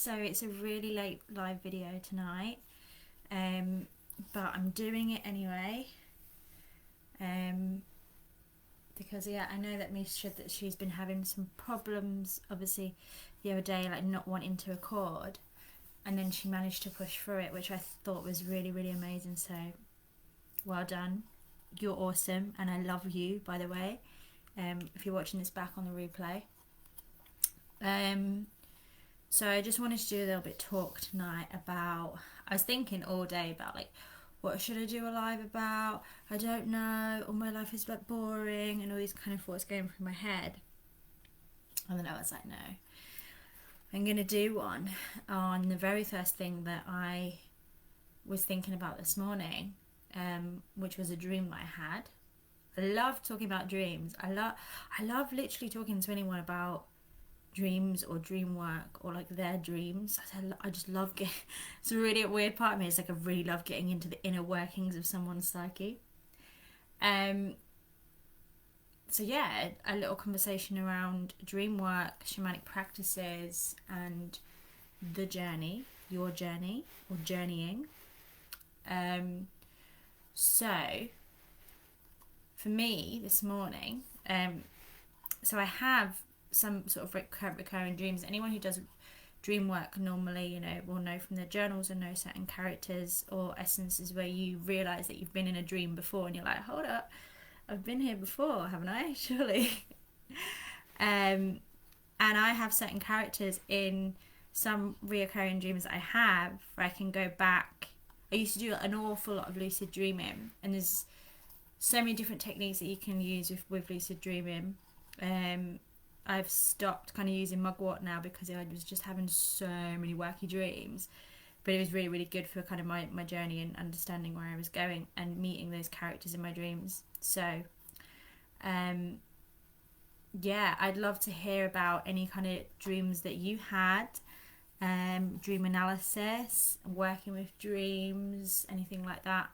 So it's a really late live video tonight, but I'm doing it anyway, because I know that Misha said that she's been having some problems, obviously, the other day, like not wanting to record, and then she managed to push through it, which I thought was really, really amazing. So, well done. You're awesome, and I love you, by the way. If you're watching this back on the replay. So I just wanted to do a little bit talk tonight about, I was thinking all day about like, what should I do a live about? I don't know, all my life is like boring, and all these kind of thoughts going through my head. And then I was like, no, I'm going to do one on the very first thing that I was thinking about this morning, which was a dream that I had. I love talking about dreams. I love literally talking to anyone about dreams or dream work or like their dreams. I just love getting, it's a really weird part of me, it's like I really love getting into the inner workings of someone's psyche. So yeah, a little conversation around dream work, shamanic practices, and the journey, your journey or journeying. So for me this morning, so I have some sort of recurring dreams. Anyone who does dream work normally, will know from their journals and know certain characters or essences where you realise that you've been in a dream before and you're like, hold up, I've been here before, haven't I? Surely. And I have certain characters in some reoccurring dreams that I have where I can go back. I used to do an awful lot of lucid dreaming, and there's so many different techniques that you can use with lucid dreaming. I've stopped kind of using mugwort now because I was just having so many wacky dreams, but it was really, really good for kind of my journey and understanding where I was going and meeting those characters in my dreams. So I'd love to hear about any kind of dreams that you had, dream analysis, working with dreams, anything like that.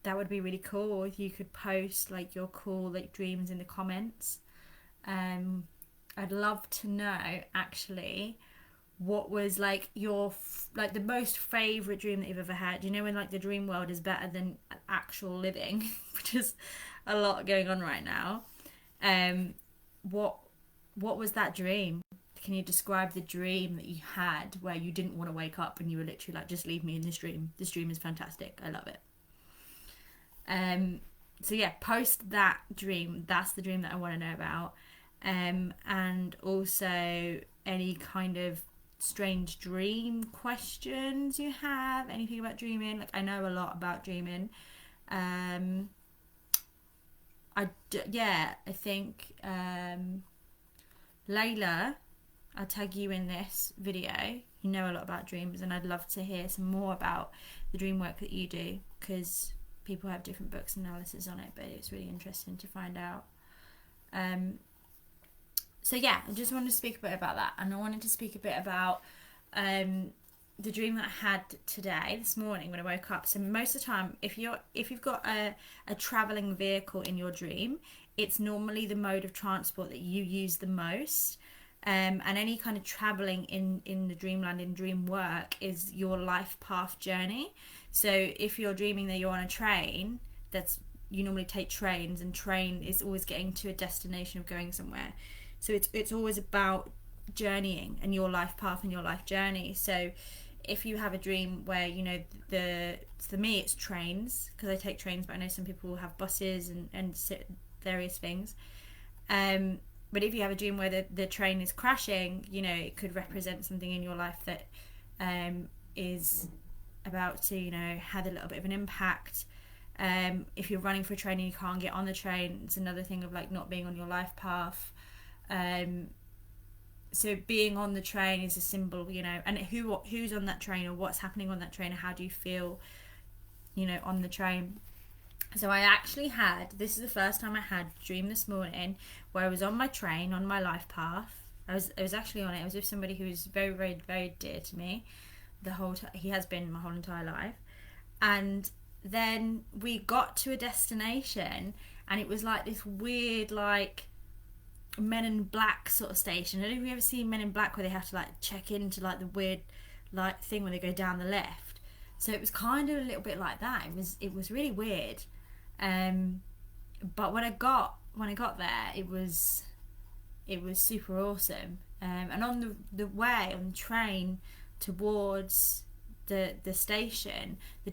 That would be really cool if you could post like your cool like dreams in the comments. I'd love to know actually what was like your like the most favourite dream that you've ever had. You know, when like the dream world is better than actual living, which is a lot going on right now. What was that dream? Can you describe the dream that you had where you didn't want to wake up and you were literally like, just leave me in this dream. This dream is fantastic. I love it. So yeah, post that dream. That's the dream that I want to know about. And also any kind of strange dream questions you have, anything about dreaming. Like I know a lot about dreaming. I think Layla, I'll tag you in this video. You know a lot about dreams, and I'd love to hear some more about the dream work that you do, because people have different books and analysis on it, but it's really interesting to find out. So yeah, I just wanted to speak a bit about that, and I wanted to speak a bit about the dream that I had this morning when I woke up. So most of the time, if you've got a travelling vehicle in your dream, it's normally the mode of transport that you use the most. And any kind of travelling in the dreamland, in dream work, is your life path journey. So if you're dreaming that you're on a train, you normally take trains, and train is always getting to a destination of going somewhere. So it's always about journeying and your life path and your life journey. So if you have a dream where, for me it's trains, because I take trains, but I know some people will have buses and various things. But if you have a dream where the train is crashing, it could represent something in your life that is about to, have a little bit of an impact. If you're running for a train and you can't get on the train, it's another thing of like not being on your life path. So being on the train is a symbol, and who's on that train, or what's happening on that train, or how do you feel, on the train. So I actually this is the first time I had a dream this morning where I was on my train, on my life path. I was actually on it. I was with somebody who was very, very, very dear to me. He has been my whole entire life. And then we got to a destination, and it was like this weird, like, Men in Black sort of station. I don't know if you ever seen Men in Black where they have to like check into like the weird like thing when they go down the lift. So it was kind of a little bit like that. It was really weird. But when I got there, it was super awesome. And on the way on the train towards the station, the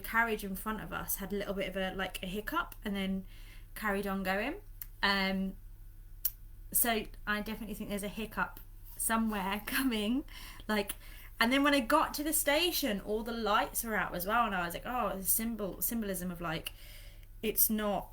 carriage in front of us had a little bit of a hiccup, and then carried on going. So I definitely think there's a hiccup somewhere coming, and then when I got to the station, all the lights were out as well, and I was like, oh, the symbolism of like, it's not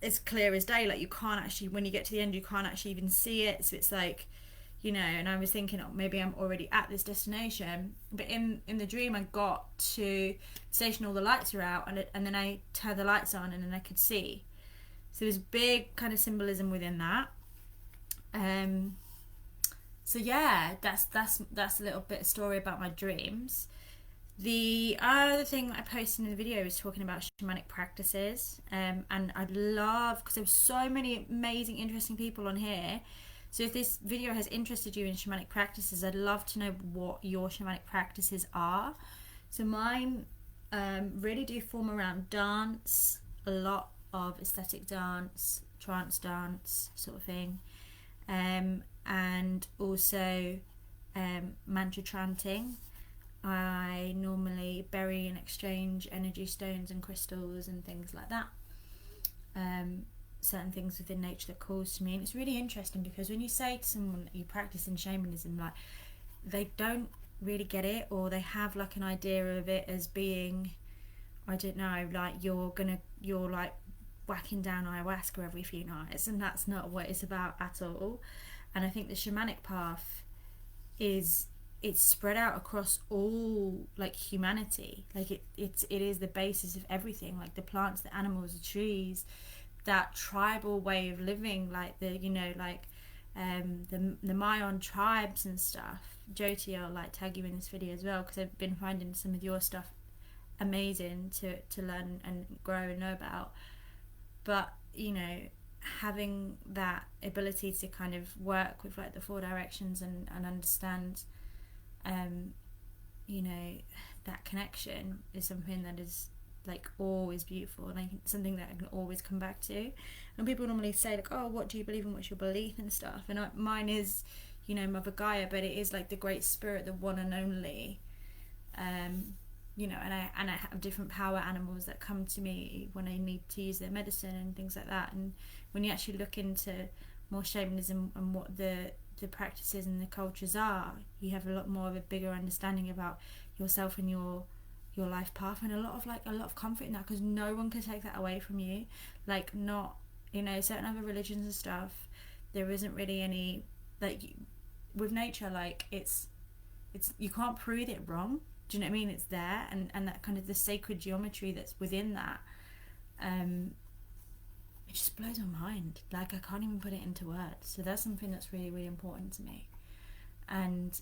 as clear as day. Like, you can't actually, when you get to the end, you can't actually even see it. So it's like, and I was thinking, oh, maybe I'm already at this destination. But in the dream, I got to the station, all the lights were out, and then I turned the lights on, and then I could see. So there's big kind of symbolism within that. So yeah, that's a little bit of story about my dreams. The other thing I posted in the video is talking about shamanic practices, and I'd love, because there's so many amazing, interesting people on here. So if this video has interested you in shamanic practices, I'd love to know what your shamanic practices are. So mine really do form around dance, a lot of aesthetic dance, trance dance sort of thing, and also mantra chanting. I normally bury and exchange energy stones and crystals and things like that. Certain things within nature that calls to me, and it's really interesting because when you say to someone that you practice in shamanism, like, they don't really get it, or they have like an idea of it as being, I don't know, like you're like whacking down ayahuasca every few nights, and that's not what it's about at all. And I think the shamanic path it's spread out across all like humanity. Like it is the basis of everything, like the plants, the animals, the trees, that tribal way of living, like the the Mayan tribes and stuff. Jyoti, I'll like tag you in this video as well, because I've been finding some of your stuff amazing to learn and grow and know about. But having that ability to kind of work with like the four directions and understand that connection is something that is like always beautiful, and like something that I can always come back to. And people normally say like, oh, what do you believe in, what's your belief and stuff, and mine is Mother Gaia, but it is like the great spirit, the one and only. And I have different power animals that come to me when I need to use their medicine and things like that. And when you actually look into more shamanism and what the practices and the cultures are, you have a lot more of a bigger understanding about yourself and your life path, and a lot of comfort in that, because no one can take that away from you. Like, not certain other religions and stuff, there isn't really any, like, with nature, like it's you can't prove it wrong. Do you know what I mean? It's there, and that kind of the sacred geometry that's within that, it just blows my mind. Like, I can't even put it into words. So that's something that's really, really important to me. And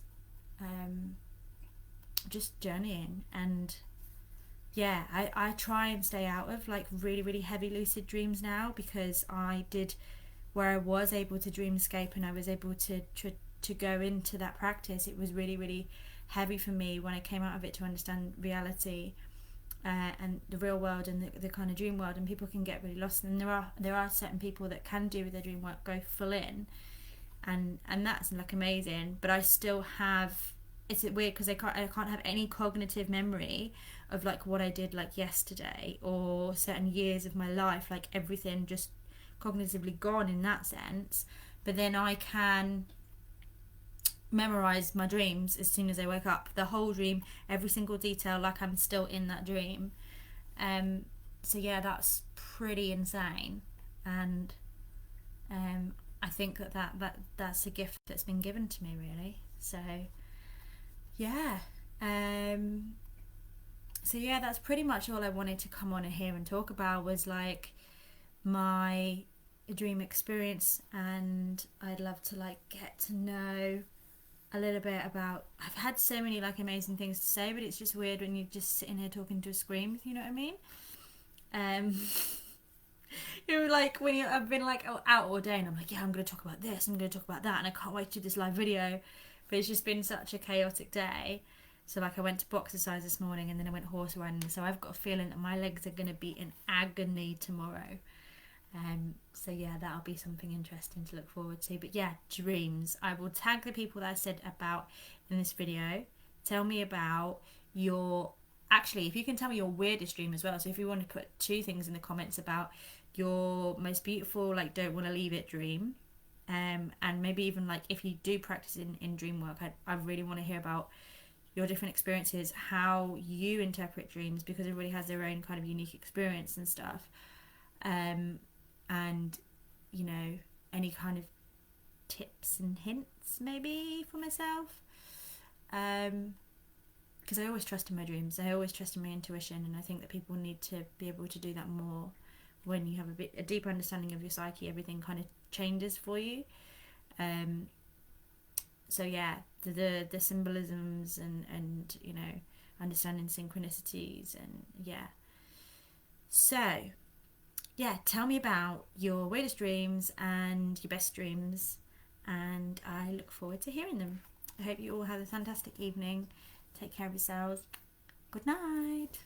just journeying, and yeah, I try and stay out of like really, really heavy lucid dreams now, because I did, where I was able to dreamscape and I was able to go into that practice, it was really, really heavy for me when I came out of it to understand reality and the real world and the kind of dream world. And people can get really lost, and there are certain people that can do with their dream work, go full in, and that's like amazing. But I still have, it's weird because I can't have any cognitive memory of like what I did like yesterday or certain years of my life, like everything just cognitively gone in that sense. But then I can memorize my dreams as soon as I wake up, the whole dream, every single detail, like I'm still in that dream. So yeah, that's pretty insane, and I think that's a gift that's been given to me, really. So yeah, that's pretty much all I wanted to come on here and talk about, was like my dream experience. And I'd love to like get to know a little bit about, I've had so many like amazing things to say, but it's just weird when you're just sitting here talking to a screen, if you know what I mean. You're like when I've been like out all day and I'm like, yeah, I'm going to talk about this, I'm going to talk about that, and I can't wait to do this live video. But it's just been such a chaotic day. So like I went to boxercise this morning and then I went horse riding. So I've got a feeling that my legs are going to be in agony tomorrow. So yeah, that'll be something interesting to look forward to. But yeah, dreams. I will tag the people that I said about in this video. Tell me about your, actually, if you can tell me your weirdest dream as well. So if you want to put 2 things in the comments about your most beautiful, like, don't want to leave it dream, and maybe even like if you do practice in dream work, I really want to hear about your different experiences, how you interpret dreams, because everybody has their own kind of unique experience and stuff. And you know, any kind of tips and hints maybe for myself, because I always trust in my dreams, I always trust in my intuition, and I think that people need to be able to do that more. When you have a deeper understanding of your psyche, everything kind of changes for you. So yeah, the symbolisms and you know, understanding synchronicities, and yeah. So yeah, tell me about your weirdest dreams and your best dreams, and I look forward to hearing them. I hope you all have a fantastic evening. Take care of yourselves. Good night.